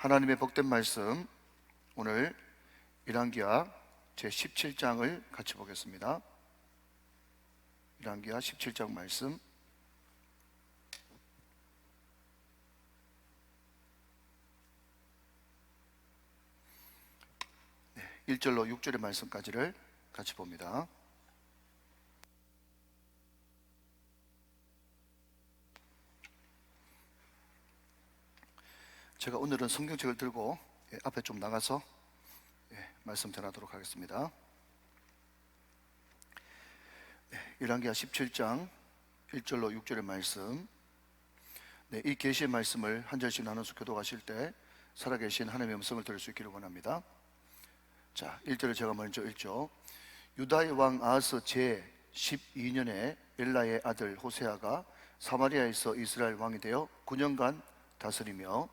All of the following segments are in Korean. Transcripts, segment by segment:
하나님의 복된 말씀, 오늘 열왕기하 제17장을 같이 보겠습니다. 열왕기하 17장 말씀, 네, 1절로 6절의 말씀까지를 같이 봅니다. 제가 오늘은 성경책을 들고 앞에 좀 나가서 말씀 전하도록 하겠습니다. 열왕기하 17장 1절로 6절의 말씀, 이 계시의 말씀을 한 절씩 나눠서 교독하실 때 살아계신 하나님의 음성을 들을 수 있기를 원합니다. 자, 1절을 제가 먼저 읽죠. 유다의 왕 아하스 제12년에 엘라의 아들 호세아가 사마리아에서 이스라엘 왕이 되어 9년간 다스리며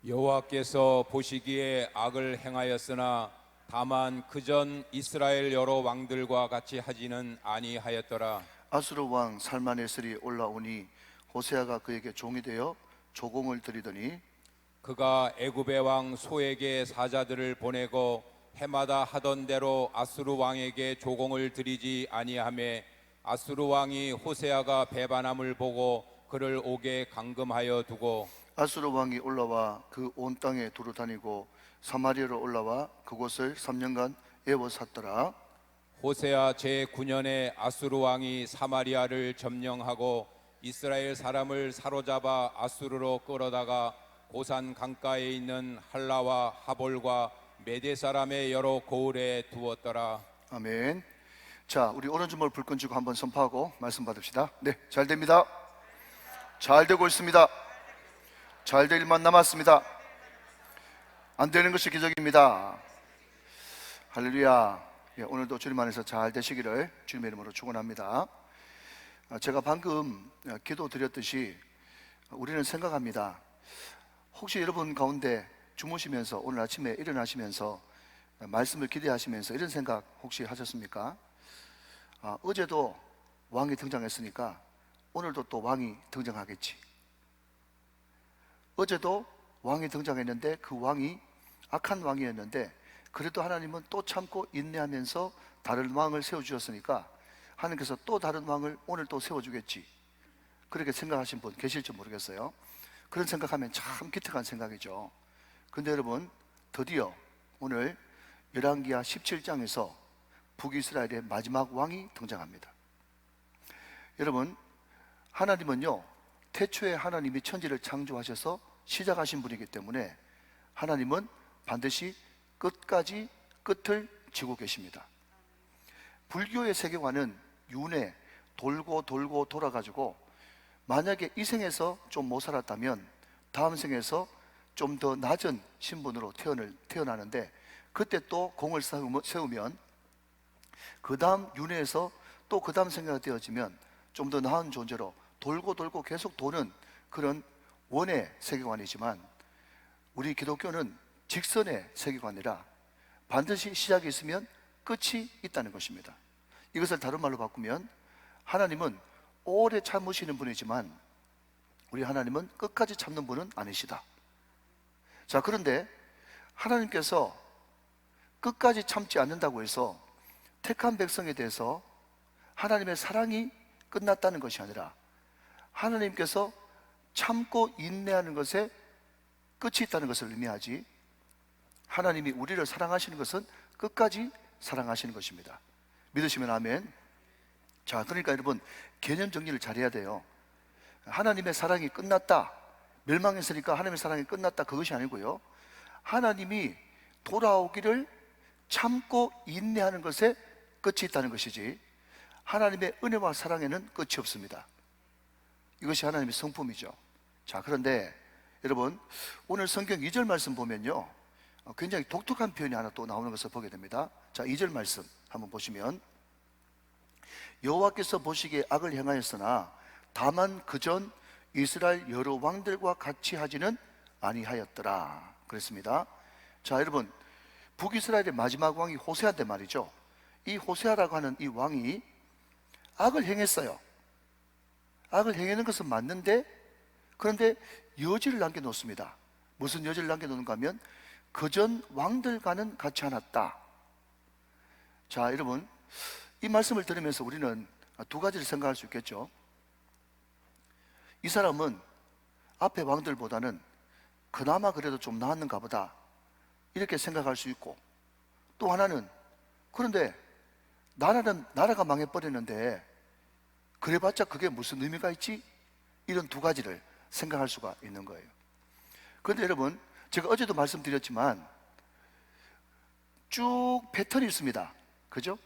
여호와께서 보시기에 악을 행하였으나 다만 그전 이스라엘 여러 왕들과 같이 하지는 아니하였더라. 아수르 왕 살마네슬이 올라오니 호세아가 그에게 종이 되어 조공을 드리더니 그가 애굽의 왕 소에게 사자들을 보내고 해마다 하던 대로 아수르 왕에게 조공을 드리지 아니하매 아수르 왕이 호세아가 배반함을 보고 그를 옥에 감금하여 두고 아수르 왕이 올라와 그 온 땅에 두루 다니고 사마리아로 올라와 그곳을 3년간 에워쌌더라. 호세아 제9년에 아수르 왕이 사마리아를 점령하고 이스라엘 사람을 사로잡아 아수르로 끌어다가 고산 강가에 있는 할라와 하볼과 메대 사람의 여러 고을에 두었더라. 아멘. 자, 우리 오른주먹을 불끈 쥐고 한번 선포하고 말씀 받읍시다. 네, 잘 됩니다. 잘 되고 있습니다. 잘 될 일만 남았습니다. 안 되는 것이 기적입니다. 할렐루야. 오늘도 주님 안에서 잘 되시기를 주님의 이름으로 축원합니다. 제가 방금 기도 드렸듯이 우리는 생각합니다. 혹시 여러분 가운데 주무시면서 오늘 아침에 일어나시면서 말씀을 기대하시면서 이런 생각 혹시 하셨습니까? 어제도 왕이 등장했으니까 오늘도 또 왕이 등장하겠지. 어제도 왕이 등장했는데 그 왕이 악한 왕이었는데 그래도 하나님은 또 참고 인내하면서 다른 왕을 세워주셨으니까 하나님께서 또 다른 왕을 오늘 또 세워주겠지, 그렇게 생각하신 분 계실지 모르겠어요. 그런 생각하면 참 기특한 생각이죠. 근데 여러분, 드디어 오늘 열왕기하 17장에서 북이스라엘의 마지막 왕이 등장합니다. 여러분, 하나님은요, 태초에 하나님이 천지를 창조하셔서 시작하신 분이기 때문에 하나님은 반드시 끝까지 끝을 지고 계십니다. 불교의 세계관은 윤회, 돌고 돌고 돌아가지고 만약에 이 생에서 좀 못 살았다면 다음 생에서 좀 더 낮은 신분으로 태어나는데 그때 또 공을 세우면 그 다음 윤회에서 또 그 다음 생애가 되어지면 좀 더 나은 존재로 돌고 돌고 계속 도는 그런 원의 세계관이지만 우리 기독교는 직선의 세계관이라 반드시 시작이 있으면 끝이 있다는 것입니다. 이것을 다른 말로 바꾸면 하나님은 오래 참으시는 분이지만 우리 하나님은 끝까지 참는 분은 아니시다. 자, 그런데 하나님께서 끝까지 참지 않는다고 해서 택한 백성에 대해서 하나님의 사랑이 끝났다는 것이 아니라 하나님께서 참고 인내하는 것에 끝이 있다는 것을 의미하지, 하나님이 우리를 사랑하시는 것은 끝까지 사랑하시는 것입니다. 믿으시면 아멘. 자, 그러니까 여러분, 개념 정리를 잘해야 돼요. 하나님의 사랑이 끝났다, 멸망했으니까 하나님의 사랑이 끝났다, 그것이 아니고요, 하나님이 돌아오기를 참고 인내하는 것에 끝이 있다는 것이지 하나님의 은혜와 사랑에는 끝이 없습니다. 이것이 하나님의 성품이죠. 자, 그런데 여러분, 오늘 성경 2절 말씀 보면요, 굉장히 독특한 표현이 하나 또 나오는 것을 보게 됩니다. 자, 2절 말씀 한번 보시면 여호와께서 보시기에 악을 행하였으나 다만 그전 이스라엘 여러 왕들과 같이 하지는 아니하였더라 그랬습니다. 자, 여러분, 북이스라엘의 마지막 왕이 호세아인데 말이죠, 이 호세아라고 하는 이 왕이 악을 행했어요. 악을 행하는 것은 맞는데 그런데 여지를 남겨놓습니다. 무슨 여지를 남겨놓는가 하면 그전 왕들과는 같지 않았다. 자, 여러분, 이 말씀을 들으면서 우리는 두 가지를 생각할 수 있겠죠. 이 사람은 앞에 왕들보다는 그나마 그래도 좀 나았는가 보다, 이렇게 생각할 수 있고, 또 하나는 그런데 나라가 망해버렸는데 그래봤자 그게 무슨 의미가 있지? 이런 두 가지를 생각할 수가 있는 거예요. 그런데 여러분, 제가 어제도 말씀드렸지만 쭉 패턴이 있습니다. 그죠?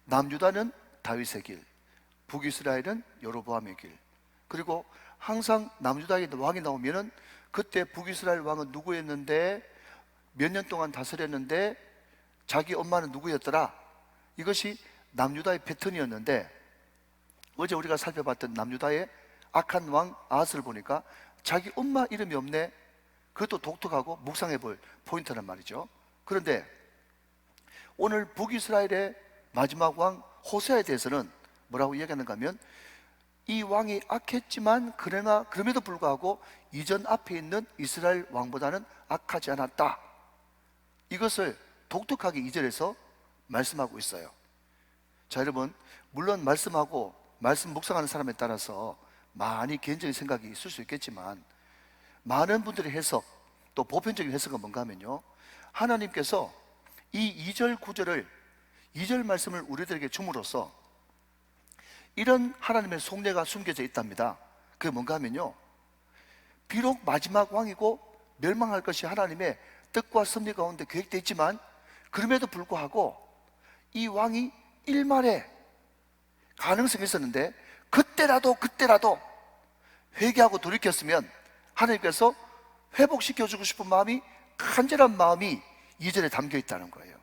남유다는 다윗의 길, 북이스라엘은 여로보암의 길. 그리고 항상 남유다의 왕이 나오면은 그때 북이스라엘 왕은 누구였는데, 몇 년 동안 다스렸는데, 자기 엄마는 누구였더라? 이것이 남유다의 패턴이었는데, 어제 우리가 살펴봤던 남유다의 악한 왕 아하스를 보니까 자기 엄마 이름이 없네. 그것도 독특하고 묵상해 볼 포인트란 말이죠. 그런데 오늘 북이스라엘의 마지막 왕 호세아에 대해서는 뭐라고 이야기하는가 하면, 이 왕이 악했지만 그러나 그럼에도 불구하고 이전 앞에 있는 이스라엘 왕보다는 악하지 않았다. 이것을 독특하게 2절에서 말씀하고 있어요. 자, 여러분, 물론 말씀하고 말씀 묵상하는 사람에 따라서 많이 개인적인 생각이 있을 수 있겠지만, 많은 분들의 해석, 또 보편적인 해석은 뭔가 하면요, 하나님께서 이 2절 9절을 2절 말씀을 우리들에게 줌으로써 이런 하나님의 속내가 숨겨져 있답니다. 그게 뭔가 하면요, 비록 마지막 왕이고 멸망할 것이 하나님의 뜻과 섭리 가운데 계획되어 있지만 그럼에도 불구하고 이 왕이 일말의 가능성이 있었는데 그때라도 회개하고 돌이켰으면 하나님께서 회복시켜주고 싶은 마음이, 간절한 마음이 2절에 담겨 있다는 거예요.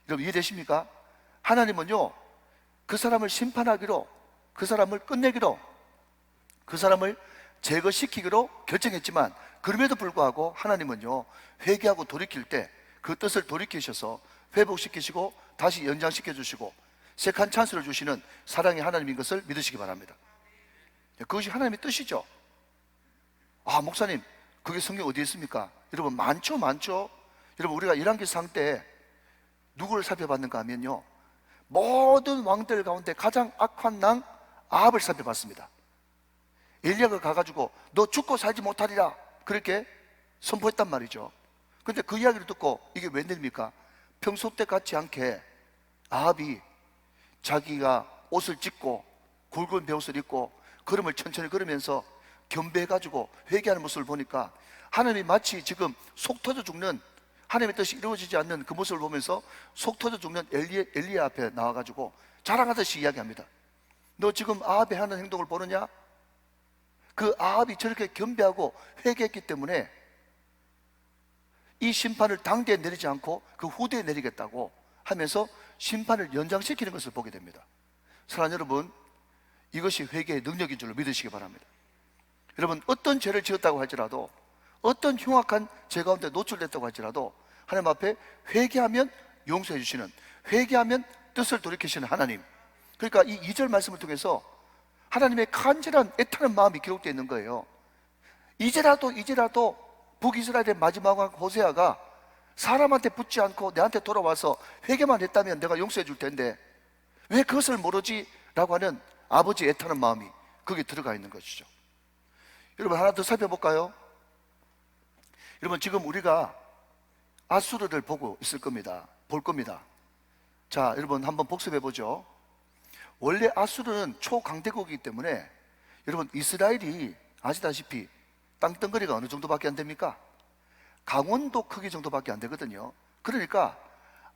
여러분, 이해되십니까? 하나님은요, 그 사람을 심판하기로, 그 사람을 끝내기로, 그 사람을 제거시키기로 결정했지만 그럼에도 불구하고 하나님은요, 회개하고 돌이킬 때 그 뜻을 돌이키셔서 회복시키시고 다시 연장시켜 주시고 세컨 찬스를 주시는 사랑의 하나님인 것을 믿으시기 바랍니다. 그것이 하나님의 뜻이죠. 아, 목사님, 그게 성경 어디에 있습니까? 여러분, 많죠. 여러분, 우리가 열왕기상 때 누구를 살펴봤는가 하면요, 모든 왕들 가운데 가장 악한 왕 아합을 살펴봤습니다. 엘리야가 가가지고 너 죽고 살지 못하리라 그렇게 선포했단 말이죠. 근데 그 이야기를 듣고 이게 웬일입니까? 평소 때 같지 않게 아합이 자기가 옷을 찢고 굵은 베옷을 입고 걸음을 천천히 걸으면서 겸비해가지고 회개하는 모습을 보니까 하나님이 마치 지금 속 터져 죽는, 하나님의 뜻이 이루어지지 않는 그 모습을 보면서 속 터져 죽는 엘리야 앞에 나와가지고 자랑하듯이 이야기합니다. 너 지금 아합이 하는 행동을 보느냐? 그 아합이 저렇게 겸비하고 회개했기 때문에 이 심판을 당대에 내리지 않고 그 후대에 내리겠다고 하면서 심판을 연장시키는 것을 보게 됩니다. 사랑하는 여러분, 이것이 회개의 능력인 줄로 믿으시기 바랍니다. 여러분, 어떤 죄를 지었다고 할지라도, 어떤 흉악한 죄 가운데 노출됐다고 할지라도 하나님 앞에 회개하면 용서해 주시는, 회개하면 뜻을 돌이키시는 하나님. 그러니까 이 2절 말씀을 통해서 하나님의 간절한 애타는 마음이 기록되어 있는 거예요. 이제라도 북이스라엘의 마지막 왕 호세아가 사람한테 붙지 않고 내한테 돌아와서 회개만 했다면 내가 용서해 줄 텐데 왜 그것을 모르지? 라고 하는 아버지의 애타는 마음이 거기에 들어가 있는 것이죠. 여러분, 하나 더 살펴볼까요? 여러분, 지금 우리가 아수르를 보고 있을 겁니다. 볼 겁니다. 자, 여러분, 한번 복습해 보죠. 원래 아수르는 초강대국이기 때문에 여러분, 이스라엘이 아시다시피 땅덩어리가 어느 정도밖에 안 됩니까? 강원도 크기 정도밖에 안 되거든요. 그러니까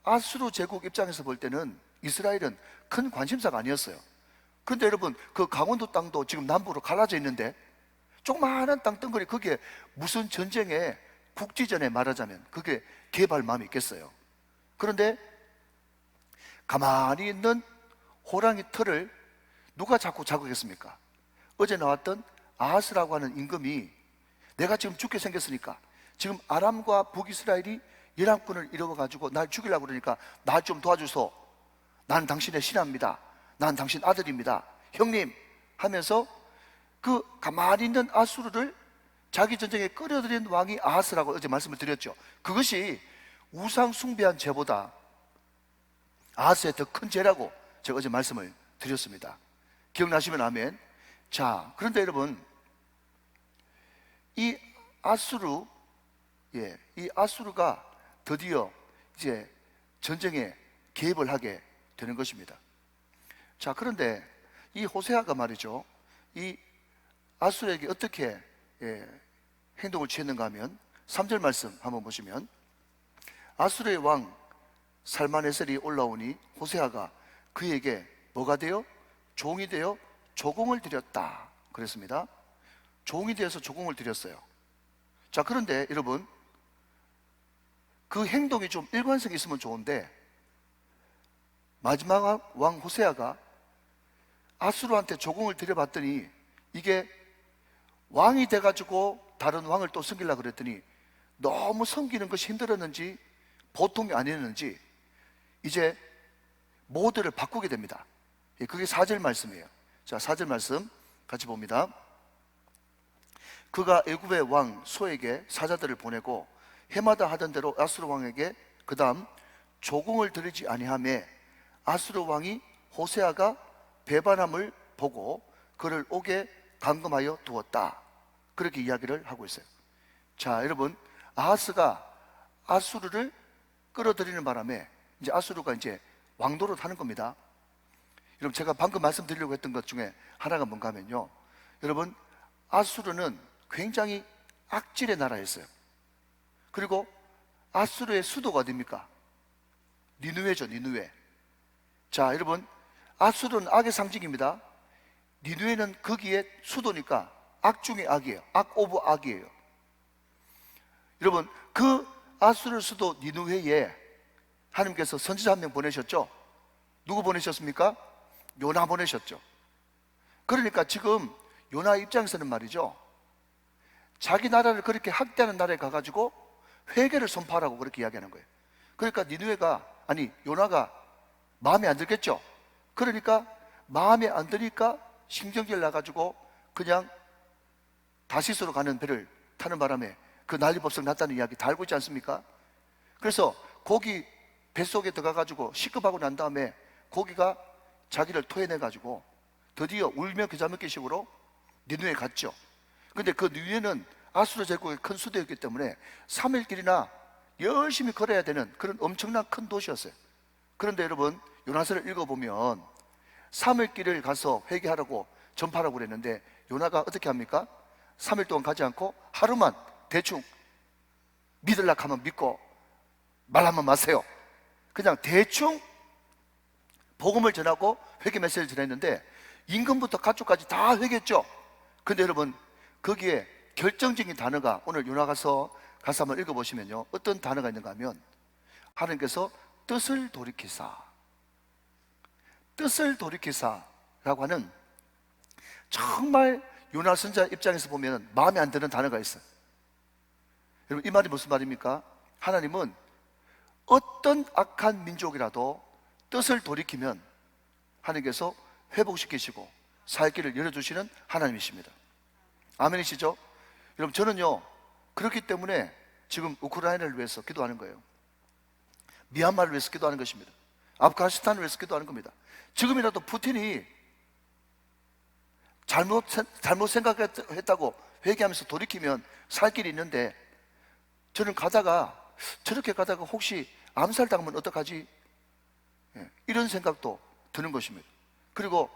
아수르 제국 입장에서 볼 때는 이스라엘은 큰 관심사가 아니었어요. 그런데 여러분, 그 강원도 땅도 지금 남부로 갈라져 있는데 조그마한 땅덩어리, 그게 무슨 전쟁에, 국지전에 말하자면 그게 개발 마음이 있겠어요. 그런데 가만히 있는 호랑이 털을 누가 자꾸 자극했습니까? 어제 나왔던 아하스라고 하는 임금이 내가 지금 죽게 생겼으니까 지금 아람과 북이스라엘이 연합군을 이루어가지고 날 죽이려고 그러니까 나 좀 도와주소. 난 당신의 신하입니다. 난 당신 아들입니다. 형님 하면서 그 가만히 있는 아수르를 자기 전쟁에 끌어들인 왕이 아하스라고 어제 말씀을 드렸죠. 그것이 우상 숭배한 죄보다 아하스의 더 큰 죄라고 제가 어제 말씀을 드렸습니다. 기억나시면 아멘. 자, 그런데 여러분, 이 아수르, 이 아수르가 드디어 이제 전쟁에 개입을 하게 되는 것입니다. 자, 그런데 이 호세아가 말이죠, 이 아수르에게 어떻게 행동을 취했는가 하면 3절 말씀 한번 보시면, 아수르의 왕 살마네셀이 올라오니 호세아가 그에게 뭐가 되어? 종이 되어 조공을 드렸다 그랬습니다. 종이 되어서 조공을 드렸어요. 자, 그런데 여러분, 그 행동이 좀 일관성이 있으면 좋은데, 마지막 왕 호세아가 아수르한테 조공을 드려봤더니 이게 왕이 돼가지고 다른 왕을 또 섬기려고 그랬더니 너무 섬기는 것이 힘들었는지 보통이 아니었는지 이제 모드를 바꾸게 됩니다. 그게 4절 말씀이에요. 자, 4절 말씀 같이 봅니다. 그가 애굽의 왕 소에게 사자들을 보내고 해마다 하던 대로 아수르 왕에게 그 다음 조공을 드리지 아니하매 아수르 왕이 호세아가 배반함을 보고 그를 옥에 감금하여 두었다. 그렇게 이야기를 하고 있어요. 자, 여러분, 아하스가 아수르를 끌어들이는 바람에 이제 아수르가 이제 왕도로 타는 겁니다. 여러분, 제가 방금 말씀드리려고 했던 것 중에 하나가 뭔가 하면요, 여러분, 아수르는 굉장히 악질의 나라였어요. 그리고 아수르의 수도가 어디입니까? 니느웨죠, 니느웨. 자, 여러분, 아수르는 악의 상징입니다. 니느웨는 거기에 수도니까 악 중의 악이에요. 악 오브 악이에요. 여러분, 그 아수르 수도 니느웨에 하나님께서 선지자 한 명 보내셨죠? 누구 보내셨습니까? 요나 보내셨죠. 그러니까 지금 요나 입장에서는 말이죠, 자기 나라를 그렇게 학대하는 나라에 가가지고 회개를 선포하라고 그렇게 이야기하는 거예요. 그러니까 니느웨가, 아니 요나가 마음에 안 들겠죠. 그러니까 마음에 안 드니까 신경질 나가지고 그냥 다시스로 가는 배를 타는 바람에 그 난리법석 났다는 이야기 다 알고 있지 않습니까? 그래서 고기 뱃속에 들어가가지고 식급하고 난 다음에 고기가 자기를 토해내가지고 드디어 울며 겨자 먹기 식으로 니느웨에 갔죠. 근데 그 니느웨는 아수르 제국의 큰 수도였기 때문에 3일 길이나 열심히 걸어야 되는 그런 엄청난 큰 도시였어요. 그런데 여러분, 요나서를 읽어보면 3일 길을 가서 회개하라고 전파하라고 그랬는데 요나가 어떻게 합니까? 3일 동안 가지 않고 하루만 대충 믿으려고 하면 믿고 말하면 마세요. 그냥 대충 복음을 전하고 회개 메시지를 전했는데 임금부터 가축까지 다 회개했죠. 근데 여러분, 거기에 결정적인 단어가 오늘 요나가서 가서 한번 읽어보시면요, 어떤 단어가 있는가 하면 하나님께서 뜻을 돌이키사, 뜻을 돌이키사라고 하는, 정말 요나 선지자 입장에서 보면 마음에 안 드는 단어가 있어요. 여러분, 이 말이 무슨 말입니까? 하나님은 어떤 악한 민족이라도 뜻을 돌이키면 하나님께서 회복시키시고 살 길을 열어주시는 하나님이십니다. 아멘이시죠? 여러분, 저는요, 그렇기 때문에 지금 우크라이나를 위해서 기도하는 거예요. 미얀마를 위해서 기도하는 것입니다. 아프가니스탄을 위해서 기도하는 겁니다. 지금이라도 푸틴이 잘못 생각했다고 회개하면서 돌이키면 살 길이 있는데, 저는 저렇게 가다가 혹시 암살당하면 어떡하지? 이런 생각도 드는 것입니다. 그리고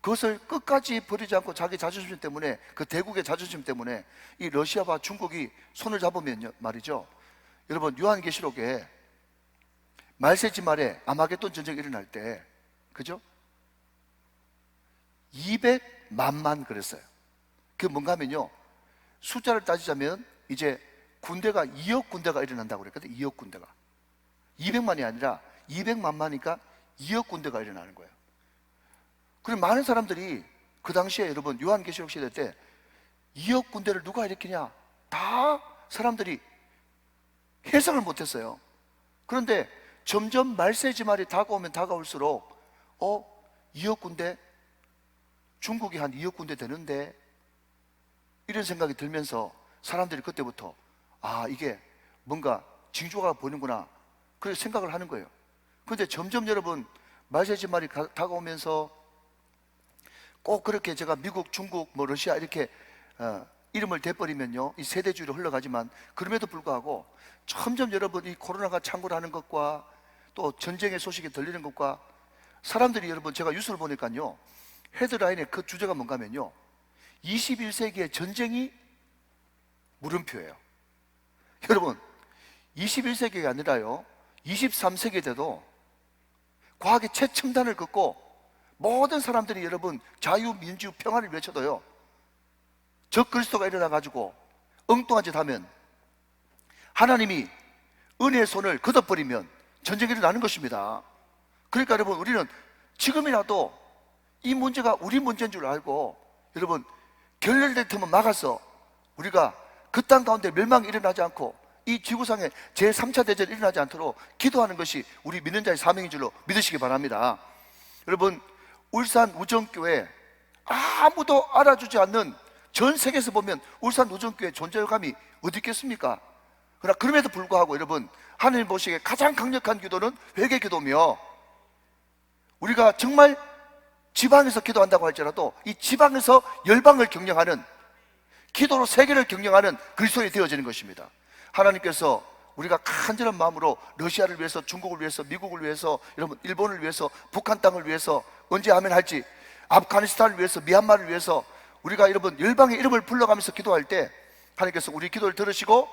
그것을 끝까지 버리지 않고 자기 자존심 때문에, 그 대국의 자존심 때문에 이 러시아와 중국이 손을 잡으면 말이죠, 여러분, 요한계시록에 말세지 말에 아마겟돈 전쟁이 일어날 때, 그죠? 200만만 그랬어요. 그게 뭔가 하면요, 숫자를 따지자면 이제 군대가 2억 군대가 일어난다고 그랬거든요. 2억 군대가 200만이 아니라 200만마니까 2억 군대가 일어나는 거예요. 그리고 많은 사람들이 그 당시에 여러분, 요한계시록 시대 때 2억 군대를 누가 일으키냐, 다 사람들이 해석을 못했어요. 그런데 점점 말세지 말이 다가오면 다가올수록 2억 군대, 중국이 한 2억 군대 되는데, 이런 생각이 들면서 사람들이 그때부터 아, 이게 뭔가 징조가 보이는구나, 그렇게 생각을 하는 거예요. 그런데 점점 여러분, 말세지 말이 다가오면서 꼭 그렇게 제가 미국, 중국, 뭐 러시아 이렇게 이름을 대버리면요, 이 세대주의로 흘러가지만, 그럼에도 불구하고 점점 여러분, 이 코로나가 창궐하는 것과 또 전쟁의 소식이 들리는 것과, 사람들이 여러분, 제가 뉴스를 보니까요, 헤드라인에 그 주제가 뭔가 하면요, 21세기의 전쟁이 물음표예요. 여러분, 21세기가 아니라요, 23세기 때도 과학의 최첨단을 긋고 모든 사람들이 여러분 자유, 민주, 평화를 외쳐도요, 적 그리스도가 일어나가지고 엉뚱한 짓 하면, 하나님이 은혜의 손을 걷어버리면 전쟁이 일어나는 것입니다. 그러니까 여러분, 우리는 지금이라도 이 문제가 우리 문제인 줄 알고, 여러분, 결렬될 틈은 막아서 우리가 그 땅 가운데 멸망이 일어나지 않고 이 지구상에 제3차 대전이 일어나지 않도록 기도하는 것이 우리 믿는 자의 사명인 줄로 믿으시기 바랍니다. 여러분, 울산 우정교회, 아무도 알아주지 않는, 전 세계에서 보면 울산 우정교회 존재감이 어디 있겠습니까? 그러나 그럼에도 불구하고 여러분, 하나님 보시기에 가장 강력한 기도는 회개 기도며, 우리가 정말 지방에서 기도한다고 할지라도 이 지방에서 열방을 경영하는, 기도로 세계를 경영하는 그리스도인이 되어지는 것입니다. 하나님께서 우리가 간절한 마음으로 러시아를 위해서, 중국을 위해서, 미국을 위해서, 여러분 일본을 위해서, 북한 땅을 위해서 언제 하면 할지, 아프가니스탄을 위해서, 미얀마를 위해서, 우리가 여러분 열방의 이름을 불러가면서 기도할 때 하나님께서 우리 기도를 들으시고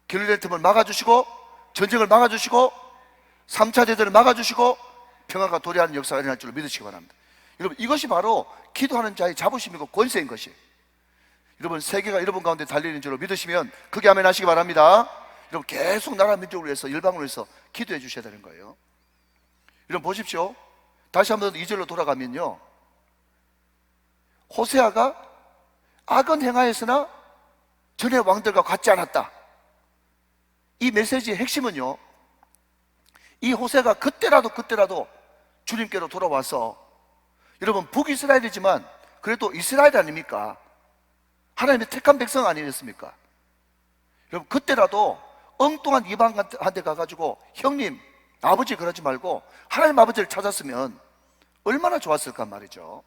결렬될 틈을 막아주시고, 전쟁을 막아주시고, 3차 대전을 막아주시고, 평화가 도래하는 역사가 일어날 줄로 믿으시기 바랍니다. 여러분, 이것이 바로 기도하는 자의 자부심이고 권세인 것이, 여러분 세계가 여러분 가운데 달리는 줄로 믿으시면 그게 아멘 하시기 바랍니다. 여러분 계속 나라 민족을 위해서, 열방을 위해서 기도해 주셔야 되는 거예요. 여러분 보십시오. 다시 한번 2절로 돌아가면요, 호세아가 악은 행하였으나 전의 왕들과 같지 않았다. 이 메시지의 핵심은요, 이 호세아가 그때라도 주님께로 돌아와서, 여러분 북이스라엘이지만 그래도 이스라엘 아닙니까? 하나님의 택한 백성 아니겠습니까? 여러분 그때라도 엉뚱한 이방한테 가가지고 형님, 아버지 그러지 말고 하나님 아버지를 찾았으면 얼마나 좋았을까 말이죠.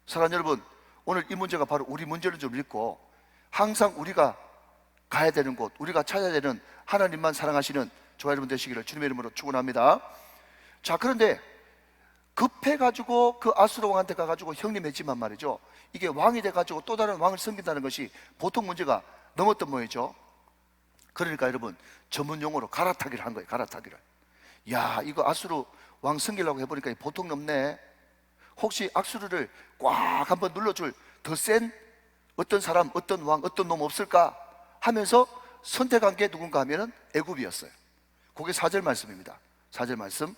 사랑하는 여러분, 오늘 이 문제가 바로 우리 문제를 좀 읽고, 항상 우리가 가야 되는 곳, 우리가 찾아야 되는 하나님만 사랑하시는 저와 여러분 되시기를 주님의 이름으로 축원합니다. 자, 그런데 급해가지고 그 아수르 왕한테 가가지고 형님 했지만 말이죠, 이게 왕이 돼가지고 또 다른 왕을 섬긴다는 것이 보통 문제가 넘었던 모양이죠. 그러니까 여러분 전문 용어로 갈아타기를 한 거예요. 갈아타기를. 야, 이거 아수르 왕 섬기려고 해보니까 보통 넘네. 혹시 아수르를 꽉 한번 눌러줄 더 센 어떤 사람, 어떤 왕, 어떤 놈 없을까 하면서 선택한 게 누군가 하면은 애굽이었어요. 그게 4절 말씀입니다. 4절 말씀.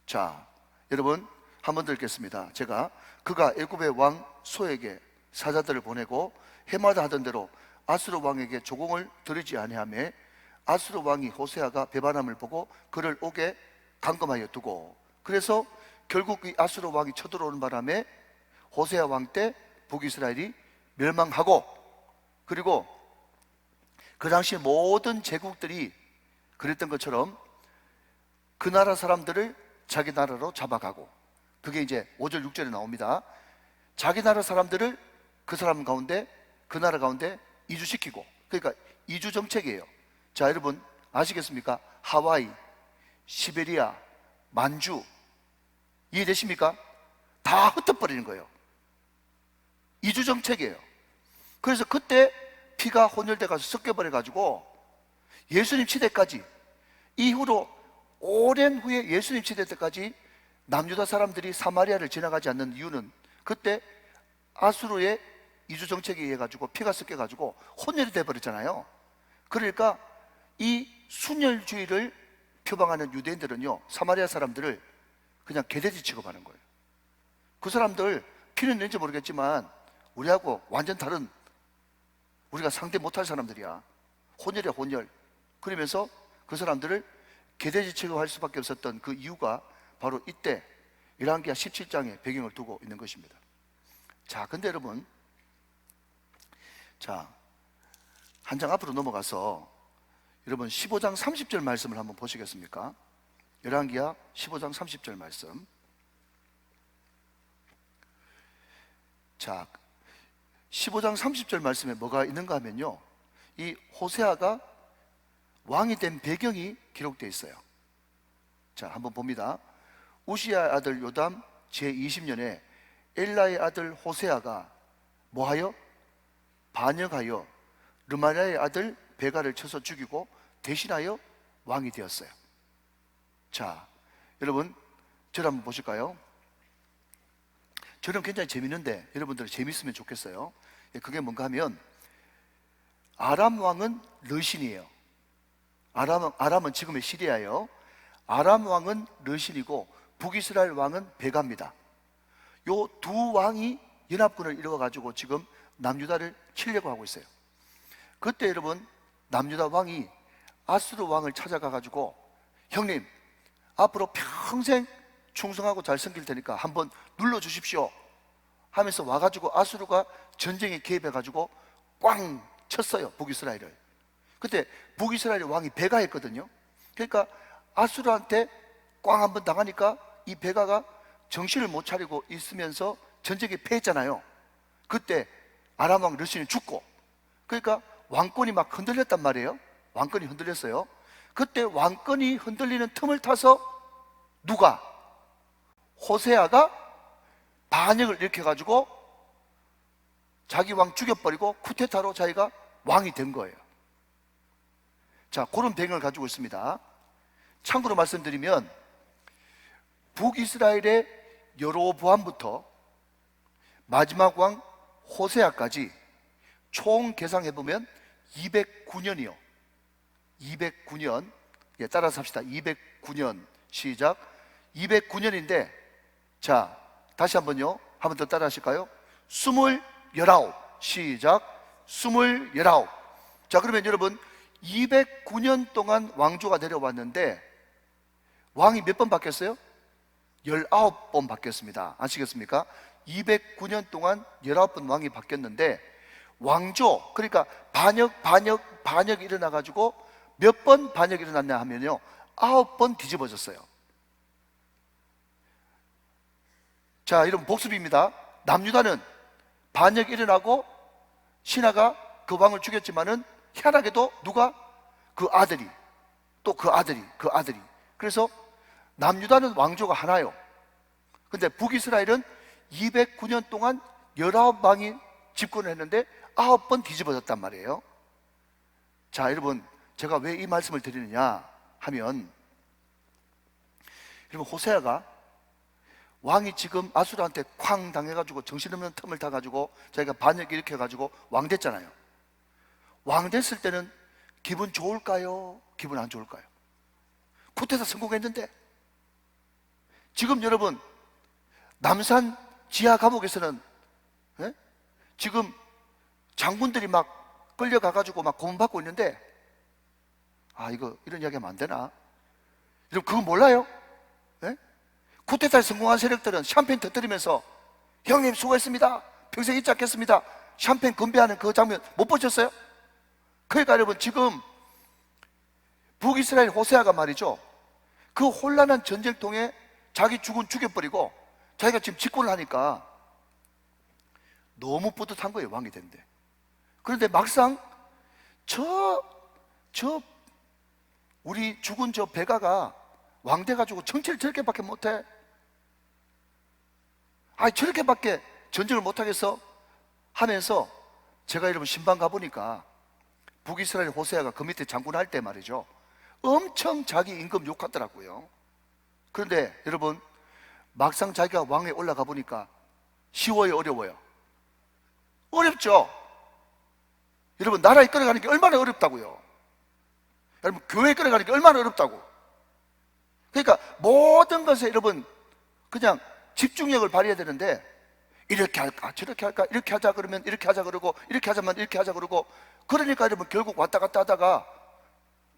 자, 여러분 한 번 더 읽겠습니다. 제가, 그가 애굽의 왕 소에게 사자들을 보내고 해마다 하던 대로 아수르 왕에게 조공을 드리지 아니하며, 아수르 왕이 호세아가 배반함을 보고 그를 오게 감금하여 두고, 그래서 결국 이 아수르 왕이 쳐들어오는 바람에 호세아 왕 때 북이스라엘이 멸망하고, 그리고 그 당시 모든 제국들이 그랬던 것처럼 그 나라 사람들을 자기 나라로 잡아가고, 그게 이제 5절 6절에 나옵니다. 자기 나라 사람들을 그 사람 가운데, 그 나라 가운데 이주시키고, 그러니까 이주 정책이에요. 자, 여러분 아시겠습니까? 하와이, 시베리아, 만주, 이해되십니까? 다 흩어버리는 거예요. 이주 정책이에요. 그래서 그때 피가 혼혈돼 가서 섞여버려 가지고 예수님 시대까지, 이후로 오랜 후에 예수님 시대 때까지 남유다 사람들이 사마리아를 지나가지 않는 이유는, 그때 아수르의 이주 정책에 의해 가지고 피가 섞여 가지고 혼혈이 돼 버렸잖아요. 그러니까 이 순혈주의를 표방하는 유대인들은요, 사마리아 사람들을 그냥 개돼지 취급하는 거예요. 그 사람들 피는 낸지 모르겠지만 우리하고 완전 다른, 우리가 상대 못할 사람들이야. 혼혈이야, 혼혈. 그러면서 그 사람들을 개돼지 취급할 수밖에 없었던 그 이유가 바로 이때 열왕기하 17장의 배경을 두고 있는 것입니다. 자, 근데 여러분, 자, 한 장 앞으로 넘어가서 여러분 15장 30절 말씀을 한번 보시겠습니까? 열왕기하 15장 30절 말씀. 자, 15장 30절 말씀에 뭐가 있는가 하면요, 이 호세아가 왕이 된 배경이 기록되어 있어요. 자, 한번 봅니다. 우시아의 아들 요담 제20년에 엘라의 아들 호세아가 뭐하여? 반역하여 르마리아의 아들 베가를 쳐서 죽이고 대신하여 왕이 되었어요. 자, 여러분 저를 한번 보실까요? 저는 굉장히 재밌는데 여러분들 재밌으면 좋겠어요. 그게 뭔가 하면 아람 왕은 르신이에요. 아람은 지금의 시리아예요. 아람 왕은 르신이고 북이스라엘 왕은 베가입니다. 요 두 왕이 연합군을 이루어가지고 지금 남유다를 치려고 하고 있어요. 그때 여러분 남유다 왕이 아수르 왕을 찾아가가지고 형님 앞으로 평생 충성하고 잘 섬길 테니까 한번 눌러주십시오 하면서 와가지고 아수르가 전쟁에 개입해가지고 꽝 쳤어요, 북이스라엘을. 그때 북이스라엘 왕이 베가였거든요. 그러니까 아수르한테 꽝 한번 당하니까 이 베가가 정신을 못 차리고 있으면서 전쟁에 패했잖아요. 그때 아람 왕 르신이 죽고, 그러니까 왕권이 막 흔들렸단 말이에요. 왕권이 흔들렸어요. 그때 왕권이 흔들리는 틈을 타서 누가? 호세아가 반역을 일으켜가지고 자기 왕 죽여버리고 쿠데타로 자기가 왕이 된 거예요. 자, 그런 배경을 가지고 있습니다. 참고로 말씀드리면 북이스라엘의 여로보암부터 마지막 왕 호세아까지 총 계산해보면 209년이요 209년. 따라서 합시다. 209년. 시작. 209년인데, 자, 다시 한번요. 한 번 더 따라 하실까요? 29. 시작. 29. 자, 그러면 여러분 209년 동안 왕조가 내려왔는데 왕이 몇 번 바뀌었어요? 19번 바뀌었습니다. 아시겠습니까? 209년 동안 19번 왕이 바뀌었는데 왕조, 그러니까 반역이 일어나가지고 몇 번 반역이 일어났냐 하면요 9번 뒤집어졌어요. 자, 여러분 복습입니다. 남유다는 반역이 일어나고 신하가 그 왕을 죽였지만은 희한하게도 누가? 그 아들이, 또 그 아들이. 그래서 남유다는 왕조가 하나요. 근데 북이스라엘은 209년 동안 19왕이 집권을 했는데 9번 뒤집어졌단 말이에요. 자, 여러분 제가 왜 이 말씀을 드리느냐 하면, 여러분 호세아가 왕이 지금 아수르한테 쾅 당해가지고 정신없는 틈을 타가지고 자기가 반역 일으켜가지고 왕 됐잖아요. 왕 됐을 때는 기분 좋을까요? 기분 안 좋을까요? 쿠데타 성공했는데. 지금 여러분 남산 지하 감옥에서는 지금 장군들이 막 끌려가가지고 막 고문받고 있는데, 이거 이런 이야기 하면 안 되나? 여러분 그거 몰라요? 쿠데타에 성공한 세력들은 샴페인 터뜨리면서 형님 수고했습니다, 평생 잊지 않겠습니다, 샴페인 건배하는 그 장면 못 보셨어요? 그러니까 여러분 지금 북이스라엘 호세아가 말이죠, 그 혼란한 전쟁통에 자기 죽은 죽여버리고 자기가 지금 집권을 하니까 너무 뿌듯한 거예요, 왕이 된대. 그런데 막상 우리 죽은 저 베가가 왕 돼가지고 정치를 저렇게밖에 못해. 저렇게밖에 전쟁을 못하겠어 하면서, 제가 여러분 신방 가보니까 북이스라엘 호세아가 그 밑에 장군할 때 말이죠, 엄청 자기 임금 욕하더라고요. 그런데 여러분 막상 자기가 왕에 올라가 보니까 쉬워요, 어려워요? 어렵죠. 여러분 나라 이끌어가는 게 얼마나 어렵다고요. 여러분 교회 이끌어가는 게 얼마나 어렵다고. 그러니까 모든 것에 여러분 그냥 집중력을 발휘해야 되는데, 이렇게 할까 저렇게 할까, 이렇게 하자 그러면 이렇게 하자 그러고, 이렇게 하자면 이렇게 하자 그러고, 그러니까 여러분 결국 왔다 갔다 하다가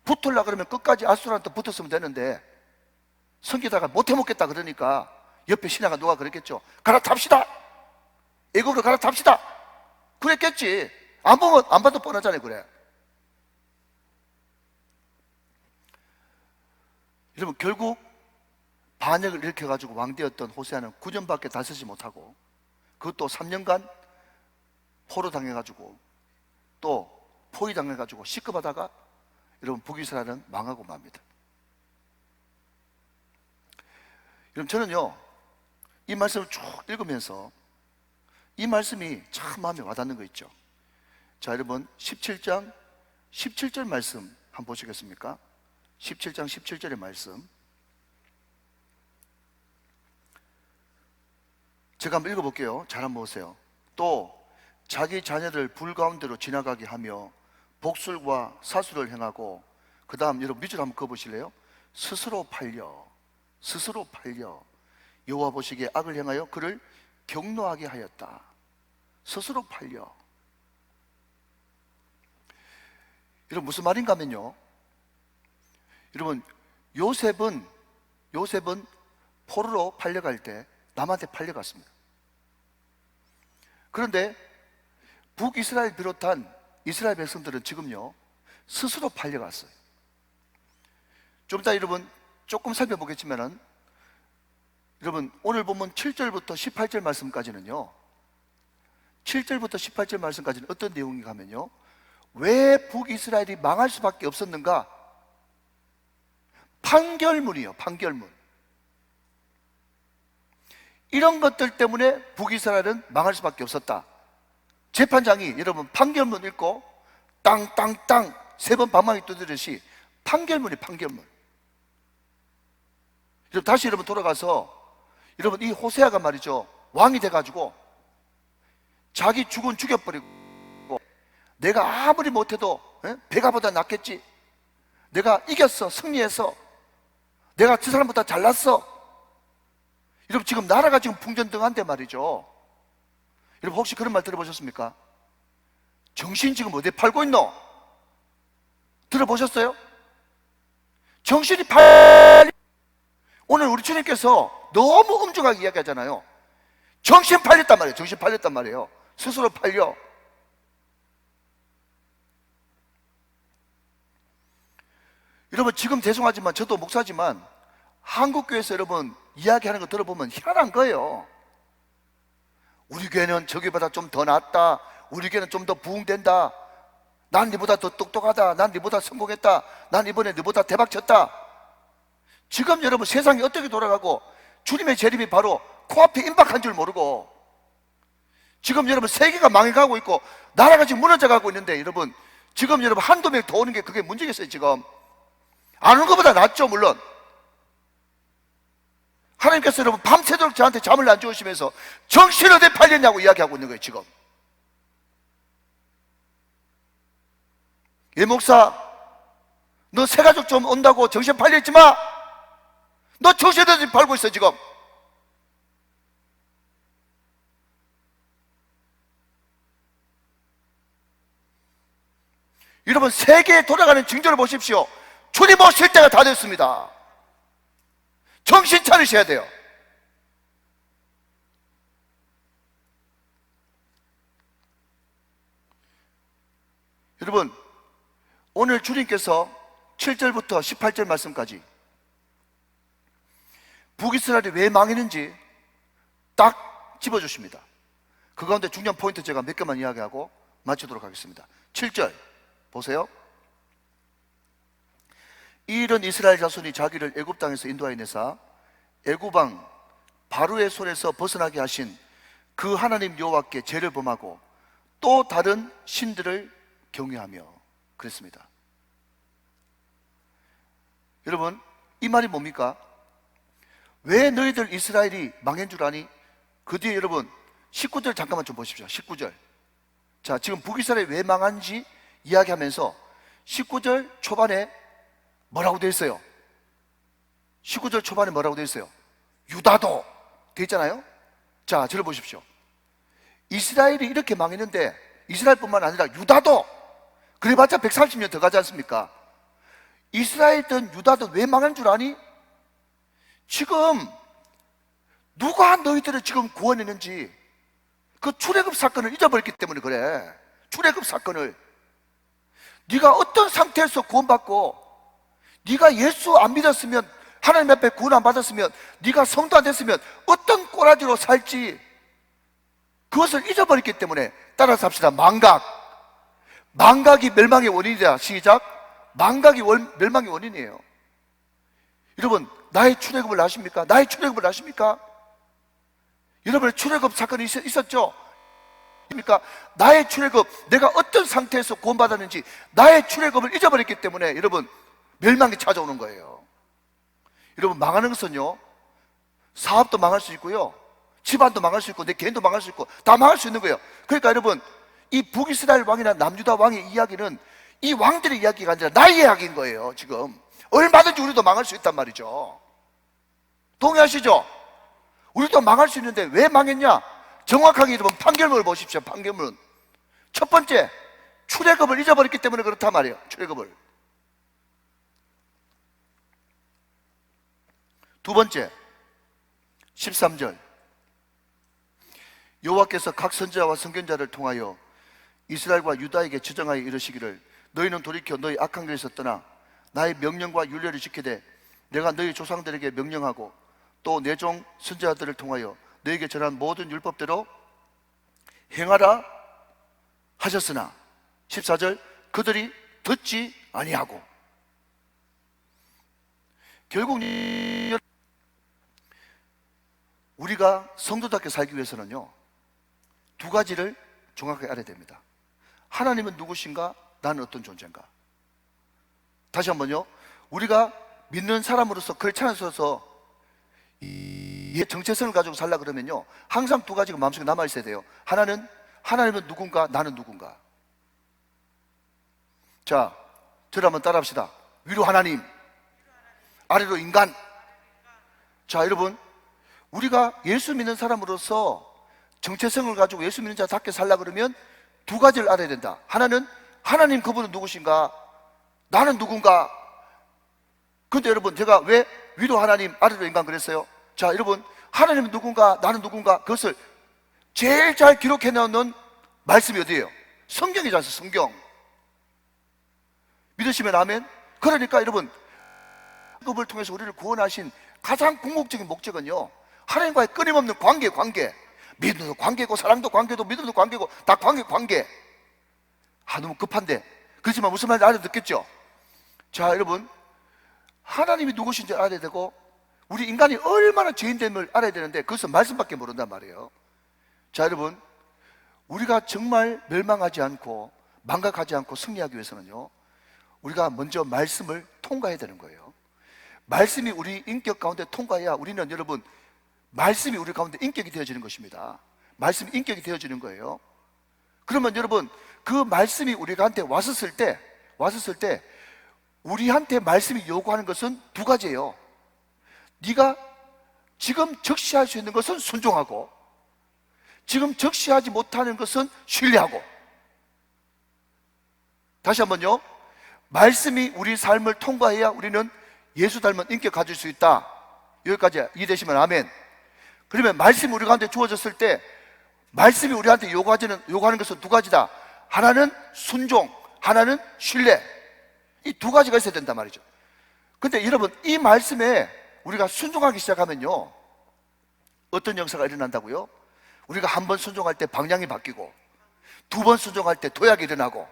붙으려고 그러면 끝까지 아수르한테 붙었으면 되는데 성기다가 못해 먹겠다 그러니까 옆에 신하가 누가 그랬겠죠. 갈아탑시다, 애국으로 갈아탑시다 그랬겠지. 안 보면 안 봐도 뻔하잖아요. 그래. 여러분, 결국 반역을 일으켜가지고 왕되었던 호세아는 9년밖에 다스리지 못하고, 그것도 3년간 포로 당해가지고 또 포위 당해가지고 시급하다가 여러분 북이스라엘은 망하고 맙니다. 여러분, 저는요 이 말씀을 쭉 읽으면서 이 말씀이 참 마음에 와닿는 거 있죠. 자, 여러분 17장 17절 말씀 한번 보시겠습니까? 17장 17절의 말씀 제가 한번 읽어볼게요. 잘 한번 보세요. 또 자기 자녀들 불 가운데로 지나가게 하며 복술과 사수를 행하고, 그 다음 여러분 밑줄 한번 그어보실래요? 스스로 팔려 여호와 보시기에 악을 행하여 그를 경노하게 하였다. 스스로 팔려. 여러분 무슨 말인가 하면요, 여러분 요셉은 포로로 팔려갈 때 남한테 팔려갔습니다. 그런데 북이스라엘 비롯한 이스라엘 백성들은 지금요 스스로 팔려갔어요. 좀 이따 여러분 조금 살펴보겠지만은, 여러분 오늘 보면 7절부터 18절 말씀까지는요, 7절부터 18절 말씀까지는 어떤 내용인가 하면요, 왜 북이스라엘이 망할 수밖에 없었는가? 판결문이요, 판결문. 이런 것들 때문에 북이스라엘은 망할 수밖에 없었다. 재판장이 여러분 판결문 읽고 땅땅땅 3번 방망이 두드듯이 판결문이 판결문. 여러분 다시 여러분 돌아가서 여러분 이 호세아가 말이죠, 왕이 돼가지고 자기 죽은 죽여버리고, 내가 아무리 못해도 베가보다 낫겠지, 내가 이겼어, 승리했어, 내가 저 사람보다 잘났어. 여러분 지금 나라가 지금 풍전등한데 말이죠. 여러분 혹시 그런 말 들어보셨습니까? 정신 지금 어디에 팔고 있노? 들어보셨어요? 정신이 오늘 우리 주님께서 너무 엄중하게 이야기하잖아요. 정신 팔렸단 말이에요. 정신 팔렸단 말이에요. 스스로 팔려. 여러분 지금 죄송하지만 저도 목사지만 한국교회에서 여러분 이야기하는 거 들어보면 희한한 거예요. 우리 교회는 저기보다 좀 더 낫다, 우리 교회는 좀 더 부흥된다, 난 니보다 더 똑똑하다, 난 니보다 성공했다, 난 이번에 니보다 대박 쳤다. 지금 여러분 세상이 어떻게 돌아가고 주님의 재림이 바로 코앞에 임박한 줄 모르고, 지금 여러분 세계가 망해가고 있고 나라가 지금 무너져가고 있는데, 여러분 지금 여러분 한두 명 더 오는 게 그게 문제겠어요. 지금 안 오는 것보다 낫죠. 물론 하나님께서 여러분 밤새도록 저한테 잠을 안 주무시면서 정신 어디에 팔렸냐고 이야기하고 있는 거예요. 지금 예 목사, 너 새가족 좀 온다고 정신 팔려있지 마. 너 정신 어디에 팔고 있어 지금. 여러분 세계에 돌아가는 징조를 보십시오. 주님 오실 때가 다 됐습니다. 정신 차리셔야 돼요. 여러분 오늘 주님께서 7절부터 18절 말씀까지 북이스라엘이 왜 망했는지 딱 집어주십니다. 그 가운데 중요한 포인트 제가 몇 개만 이야기하고 마치도록 하겠습니다. 7절 보세요. 이 일은 이스라엘 자손이 자기를 애굽 땅에서 인도하여 내사 애굽 왕 바로의 손에서 벗어나게 하신 그 하나님 여호와께 죄를 범하고 또 다른 신들을 경외하며 그랬습니다. 여러분 이 말이 뭡니까? 왜 너희들 이스라엘이 망한 줄 아니? 그 뒤에 여러분 19절 잠깐만 좀 보십시오. 19절. 자, 지금 북이스라엘이 왜 망한지 이야기하면서 19절 초반에 뭐라고 되어 있어요? 19절 초반에 뭐라고 되어 있어요? 유다도 되어 있잖아요. 자, 저를 보십시오. 이스라엘이 이렇게 망했는데 이스라엘뿐만 아니라 유다도 그래봤자 130년 더 가지 않습니까? 이스라엘든 유다든 왜 망한 줄 아니? 지금 누가 너희들을 지금 구원했는지 그 출애굽 사건을 잊어버렸기 때문에 그래. 출애굽 사건을. 네가 어떤 상태에서 구원받고, 네가 예수 안 믿었으면, 하나님 앞에 구원 안 받았으면, 네가 성도 안 됐으면 어떤 꼬라지로 살지, 그것을 잊어버렸기 때문에. 따라서 합시다. 망각이 멸망의 원인이다. 시작. 망각이 멸망의 원인이에요. 여러분, 나의 출애굽을 아십니까? 나의 출애굽을 아십니까? 여러분의 출애굽 사건이 있었죠? 입니까? 나의 출애굽, 내가 어떤 상태에서 구원받았는지, 나의 출애굽을 잊어버렸기 때문에 여러분, 멸망이 찾아오는 거예요. 여러분, 망하는 것은요, 사업도 망할 수 있고요, 집안도 망할 수 있고, 내 개인도 망할 수 있고, 다 망할 수 있는 거예요. 그러니까 여러분, 이 북이스라엘 왕이나 남유다 왕의 이야기는 이 왕들의 이야기가 아니라 나의 이야기인 거예요. 지금 얼마든지 우리도 망할 수 있단 말이죠. 동의하시죠? 우리도 망할 수 있는데 왜 망했냐? 정확하게 여러분 판결문을 보십시오. 판결문. 첫 번째, 출애굽을 잊어버렸기 때문에 그렇단 말이에요. 출애굽을. 두 번째, 13절. 여호와께서 각 선지자와 선견자를 통하여 이스라엘과 유다에게 지정하여 이르시기를, 너희는 돌이켜 너희 악한 길에서 떠나 나의 명령과 율례를 지키되 내가 너희 조상들에게 명령하고 또 내 종 선지자들을 통하여 너희에게 전한 모든 율법대로 행하라 하셨으나, 14절, 그들이 듣지 아니하고. 결국 우리가 성도답게 살기 위해서는요, 두 가지를 정확하게 알아야 됩니다. 하나님은 누구신가? 나는 어떤 존재인가? 다시 한번요, 우리가 믿는 사람으로서 크리스찬으로서 이 정체성을 가지고 살라 그러면요, 항상 두 가지가 마음속에 남아 있어야 돼요. 하나는 하나님은 누군가, 나는 누군가. 자, 저를 한번 따라 합시다. 위로 하나님, 아래로 인간. 자, 여러분, 우리가 예수 믿는 사람으로서 정체성을 가지고 예수 믿는 자답게 살라 그러면 두 가지를 알아야 된다. 하나는 하나님, 그분은 누구신가? 나는 누군가? 근데 여러분, 제가 왜 위로 하나님, 아래로 인간 그랬어요? 자, 여러분, 하나님은 누군가, 나는 누군가, 그것을 제일 잘 기록해 놓는 말씀이 어디예요? 성경이잖아요. 성경. 믿으시면 아멘. 그러니까 여러분, 율법을 통해서 우리를 구원하신 가장 궁극적인 목적은요, 하나님과의 끊임없는 관계. 믿음도 관계고, 사랑도 관계도, 믿음도 관계고, 다 관계. 너무 급한데. 그렇지만 무슨 말인지 알아듣겠죠? 자, 여러분, 하나님이 누구신지 알아야 되고, 우리 인간이 얼마나 죄인됨을 알아야 되는데 그것은 말씀밖에 모른단 말이에요. 자, 여러분, 우리가 정말 멸망하지 않고 망각하지 않고 승리하기 위해서는요, 우리가 먼저 말씀을 통과해야 되는 거예요. 말씀이 우리 인격 가운데 통과해야 우리는, 여러분, 말씀이 우리 가운데 인격이 되어지는 것입니다. 말씀이 인격이 되어지는 거예요. 그러면 여러분, 그 말씀이 우리 가운데 왔었을 때 우리한테 말씀이 요구하는 것은 두 가지예요. 네가 지금 적시할 수 있는 것은 순종하고, 지금 적시하지 못하는 것은 신뢰하고. 다시 한번요, 말씀이 우리 삶을 통과해야 우리는 예수 닮은 인격 가질 수 있다. 여기까지 이해되시면 아멘. 그러면 말씀이 우리 가운데 주어졌을 때 말씀이 우리한테 요구하는 것은 두 가지다. 하나는 순종, 하나는 신뢰. 이 두 가지가 있어야 된단 말이죠. 근데 여러분, 이 말씀에 우리가 순종하기 시작하면요, 어떤 역사가 일어난다고요? 우리가 한 번 순종할 때 방향이 바뀌고, 두 번 순종할 때 도약이 일어나고,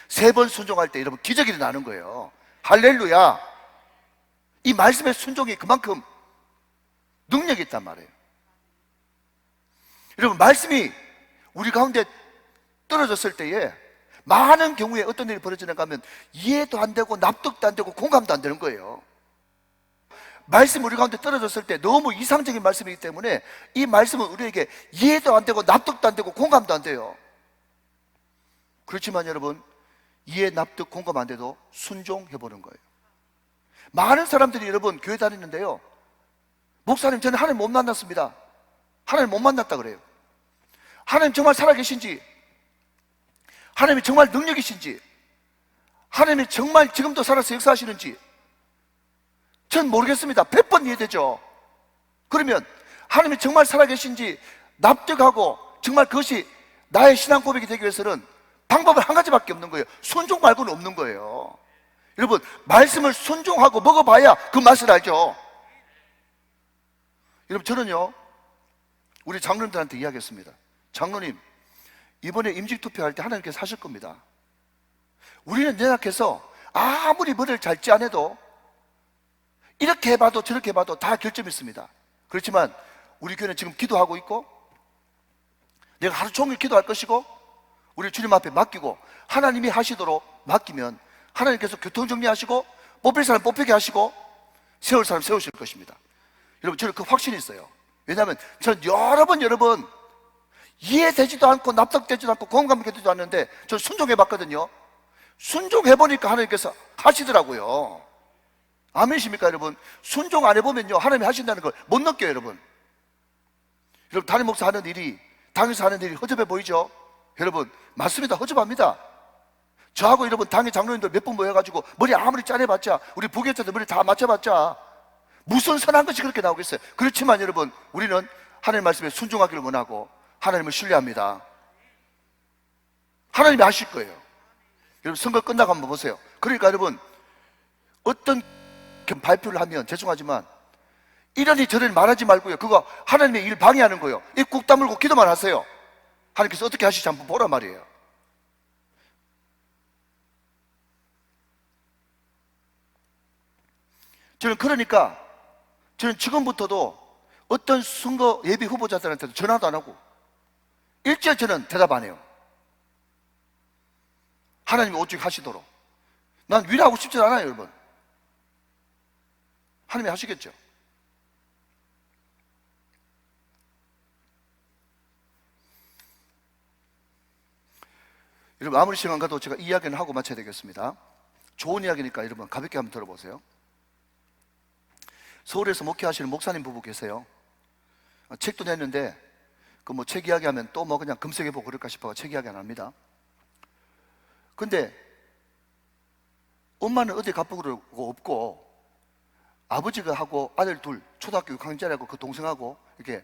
세 번 순종할 때 여러분 기적이 일어나는 거예요. 할렐루야. 이 말씀의 순종이 그만큼 능력이 있단 말이에요. 여러분, 말씀이 우리 가운데 떨어졌을 때에 많은 경우에 어떤 일이 벌어지는가 하면 이해도 안 되고 납득도 안 되고 공감도 안 되는 거예요. 말씀이 우리 가운데 떨어졌을 때 너무 이상적인 말씀이기 때문에 이 말씀은 우리에게 이해도 안 되고 납득도 안 되고 공감도 안 돼요. 그렇지만 여러분, 이해, 납득, 공감 안 돼도 순종해보는 거예요. 많은 사람들이 여러분 교회 다니는데요, 목사님, 저는 하나님 못 만났습니다. 하나님 못 만났다 그래요. 하나님 정말 살아계신지, 하나님이 정말 능력이신지, 하나님이 정말 지금도 살아서 역사하시는지 전 모르겠습니다. 100번 이해되죠. 그러면 하나님이 정말 살아계신지 납득하고 정말 그것이 나의 신앙 고백이 되기 위해서는 방법은 한 가지밖에 없는 거예요. 순종 말고는 없는 거예요. 여러분, 말씀을 순종하고 먹어봐야 그 맛을 알죠. 여러분, 저는요 우리 장로님들한테 이야기했습니다. 장로님, 이번에 임직투표할 때 하나님께서 하실 겁니다. 우리는 연약해서 아무리 머리를 잘 찌 안 해도 이렇게 해봐도 저렇게 해봐도 다 결점이 있습니다. 그렇지만 우리 교회는 지금 기도하고 있고, 내가 하루 종일 기도할 것이고, 우리 주님 앞에 맡기고 하나님이 하시도록 맡기면 하나님께서 교통정리하시고 뽑힐 사람 뽑히게 하시고 세울 사람 세우실 것입니다. 여러분, 저는 그 확신이 있어요. 왜냐하면 저는 여러 번 이해되지도 않고 납득되지도 않고 공감되지도 않는데 저는 순종해봤거든요. 순종해보니까 하나님께서 하시더라고요. 아멘이십니까 여러분? 순종 안 해보면요 하나님이 하신다는 걸 못 느껴요. 여러분, 담임 목사 하는 일이, 당에서 하는 일이 허접해 보이죠? 여러분, 맞습니다. 허접합니다. 저하고 여러분 당의 장로님들 몇 분 모여가지고 머리 아무리 짜내봤자, 우리 부교자들 머리 다 맞춰봤자 무슨 선한 것이 그렇게 나오겠어요? 그렇지만 여러분, 우리는 하나님 말씀에 순종하기를 원하고 하나님을 신뢰합니다. 하나님이 하실 거예요. 여러분, 선거 끝나고 한번 보세요. 그러니까 여러분, 어떤 발표를 하면 죄송하지만 이러니 저러니 말하지 말고요, 그거 하나님의 일 방해하는 거예요. 입 꾹 다물고 기도만 하세요. 하나님께서 어떻게 하실지 한번 보란 말이에요. 저는 그러니까 저는 지금부터도 어떤 선거 예비 후보자들한테도 전화도 안 하고 일절 저는 대답 안 해요. 하나님이 오직 하시도록. 난 위로하고 싶지 않아요. 여러분, 하나님이 하시겠죠. 여러분, 아무리 시간 가도 제가 이야기는 하고 마쳐야 되겠습니다. 좋은 이야기니까 여러분 가볍게 한번 들어보세요. 서울에서 목회하시는 목사님 부부 계세요. 책도 냈는데 그 뭐 책 이야기하면 또 뭐 그냥 검색해보고 그럴까 싶어서 책 이야기 안 합니다. 근데 엄마는 어디 가쁘고 없고 아버지가 하고 아들 둘, 초등학교 6학년짜리하고 그 동생하고 이렇게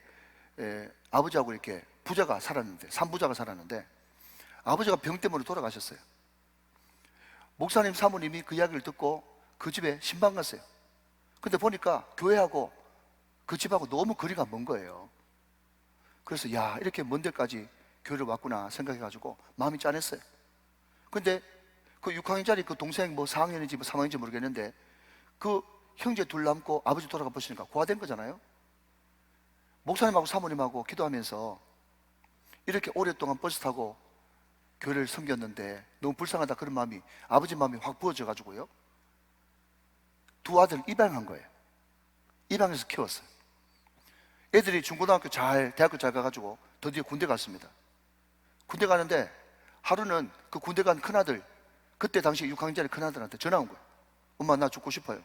아버지하고 이렇게 부자가 살았는데, 3부자가 살았는데 아버지가 병 때문에 돌아가셨어요. 목사님 사모님이 그 이야기를 듣고 그 집에 신방 갔어요. 근데 보니까 교회하고 그 집하고 너무 거리가 먼 거예요. 그래서 야, 이렇게 먼 데까지 교회를 왔구나 생각해가지고 마음이 짠했어요. 근데 그 6학년짜리 그 동생 뭐 4학년인지 뭐 3학년인지 모르겠는데 그 형제 둘 남고 아버지 돌아가 보시니까 고아된 거잖아요. 목사님하고 사모님하고 기도하면서 이렇게 오랫동안 버스 타고 교회를 섬겼는데 너무 불쌍하다, 그런 마음이, 아버지 마음이 확 부어져 가지고요, 두 아들 입양한 거예요. 입양해서 키웠어요. 애들이 중고등학교 잘, 대학교 잘 가가지고 드디어 군대 갔습니다. 군대 가는데 하루는 그 군대 간 큰아들, 그때 당시 6학년짜리 큰아들한테 전화 온 거예요. 엄마, 나 죽고 싶어요.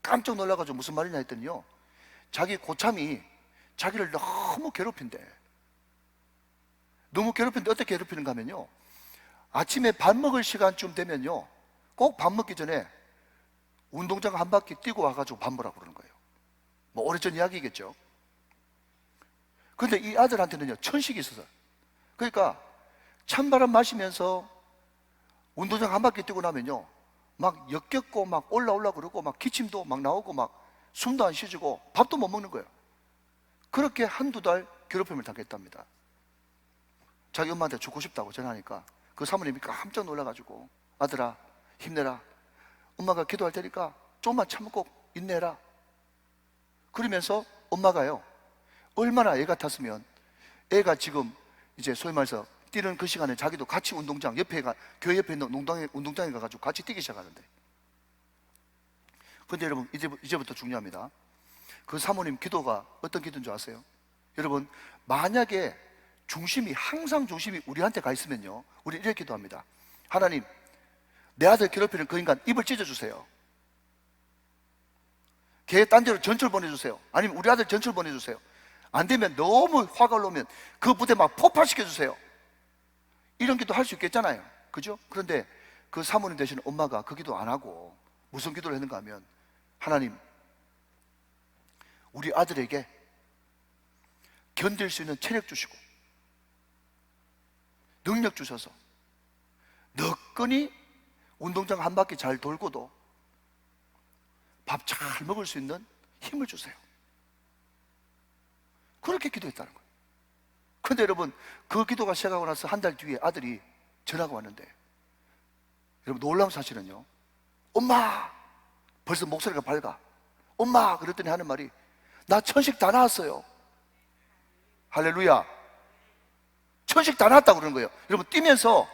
깜짝 놀라가지고 무슨 말이냐 했더니요, 자기 고참이 자기를 너무 괴롭힌대. 너무 괴롭히는데 어떻게 괴롭히는가 하면요, 아침에 밥 먹을 시간쯤 되면요 꼭 밥 먹기 전에 운동장 한 바퀴 뛰고 와가지고 밥 먹으라고 그러는 거예요. 뭐 오래전 이야기겠죠. 근데 이 아들한테는요 천식이 있어서, 그러니까 찬바람 마시면서 운동장 한 바퀴 뛰고 나면요 막 역겹고 막 올라 그러고 막 기침도 막 나오고 막 숨도 안 쉬어지고 밥도 못 먹는 거예요. 그렇게 한두 달 괴롭힘을 당했답니다. 자기 엄마한테 죽고 싶다고 전화하니까 그 사모님이 깜짝 놀라가지고, 아들아 힘내라, 엄마가 기도할 테니까 좀만 참고 인내해라. 그러면서 엄마가요, 얼마나 애 같았으면 애가 지금 이제 소위 말해서 뛰는 그 시간에 자기도 같이 운동장 교회 옆에 있는 운동장에 가가지고 같이 뛰기 시작하는데, 근데 여러분 이제부터 중요합니다. 그 사모님 기도가 어떤 기도인 줄 아세요? 여러분, 만약에 항상 중심이 우리한테 가 있으면요 우리 이렇게 기도합니다. 하나님, 내 아들 괴롭히는 그 인간 입을 찢어주세요. 걔 딴 데로 전출 보내주세요. 아니면 우리 아들 전출 보내주세요. 안 되면 너무 화가 올라오면 그 부대 막 폭발시켜주세요. 이런 기도 할 수 있겠잖아요, 그죠? 그런데 그 사모님 되시는 엄마가 그 기도 안 하고 무슨 기도를 했는가 하면, 하나님, 우리 아들에게 견딜 수 있는 체력 주시고 능력 주셔서 굳건히 운동장 한 바퀴 잘 돌고도 밥 잘 먹을 수 있는 힘을 주세요. 그렇게 기도했다는 거예요. 근데 여러분, 그 기도가 시작하고 나서 한 달 뒤에 아들이 전화가 왔는데, 여러분 놀라운 사실은요, 엄마! 벌써 목소리가 밝아. 엄마! 그랬더니 하는 말이, 나 천식 다 나왔어요. 할렐루야. 천식 다 나왔다고 그러는 거예요. 여러분, 뛰면서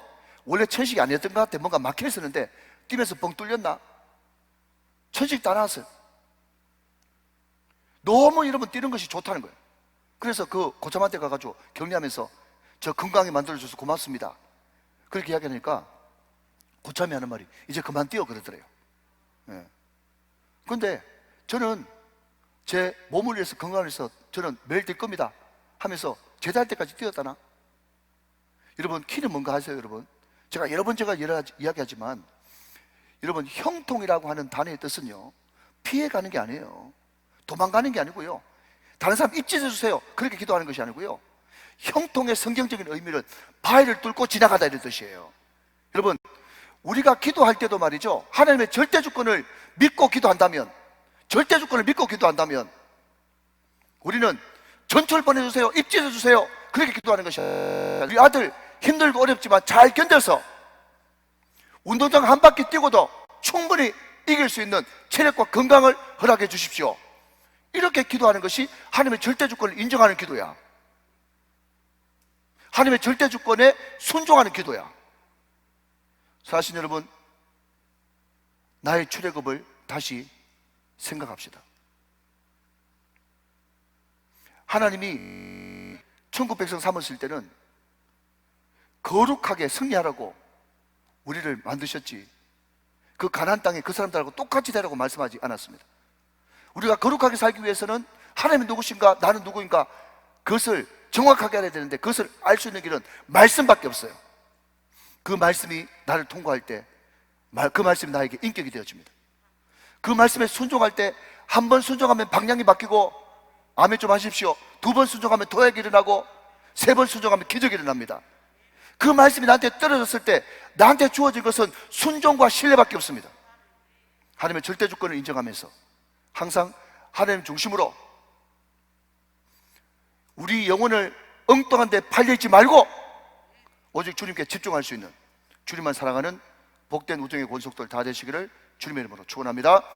원래 천식이 아니었던 것 같아. 뭔가 막혀 있었는데 뛰면서 뻥 뚫렸나? 천식 다 나왔어요. 너무 여러분 뛰는 것이 좋다는 거예요. 그래서 그 고참한테 가가지고 격려하면서 저 건강하게 만들어줘서 고맙습니다. 그렇게 이야기하니까 고참이 하는 말이, 이제 그만 뛰어 그러더래요. 예. 근데 저는 제 몸을 위해서, 건강을 위해서 저는 매일 뛸 겁니다 하면서 제대할 때까지 뛰었다나? 여러분, 키는 뭔가 아세요? 여러분, 제가 여러 번 이야기하지만, 여러분, 형통이라고 하는 단어의 뜻은요, 피해가는 게 아니에요. 도망가는 게 아니고요, 다른 사람 입지해 주세요 그렇게 기도하는 것이 아니고요, 형통의 성경적인 의미는 바위를 뚫고 지나가다 이런 뜻이에요. 여러분, 우리가 기도할 때도 말이죠, 하나님의 절대 주권을 믿고 기도한다면, 절대 주권을 믿고 기도한다면 우리는 전철 보내주세요, 입지해 주세요 그렇게 기도하는 것이에요. 우리 아들 힘들고 어렵지만 잘 견뎌서 운동장 한 바퀴 뛰고도 충분히 이길 수 있는 체력과 건강을 허락해 주십시오. 이렇게 기도하는 것이 하나님의 절대 주권을 인정하는 기도야. 하나님의 절대 주권에 순종하는 기도야. 사실 여러분, 나의 출애굽을 다시 생각합시다. 하나님이 천국 백성 삼으실 때는 거룩하게 승리하라고 우리를 만드셨지, 그 가나안 땅에 그 사람들하고 똑같이 되라고 말씀하지 않았습니다. 우리가 거룩하게 살기 위해서는 하나님이 누구신가, 나는 누구인가, 그것을 정확하게 알아야 되는데, 그것을 알 수 있는 길은 말씀밖에 없어요. 그 말씀이 나를 통과할 때, 그 말씀이 나에게 인격이 되어집니다. 그 말씀에 순종할 때, 한 번 순종하면 방향이 바뀌고, 아멘 좀 하십시오. 두 번 순종하면 도약이 일어나고, 세 번 순종하면 기적이 일어납니다. 그 말씀이 나한테 떨어졌을 때 나한테 주어진 것은 순종과 신뢰밖에 없습니다. 하나님의 절대 주권을 인정하면서 항상 하나님 중심으로 우리 영혼을 엉뚱한 데 팔려있지 말고 오직 주님께 집중할 수 있는, 주님만 사랑하는 복된 우정의 권속들 다 되시기를 주님의 이름으로 축원합니다.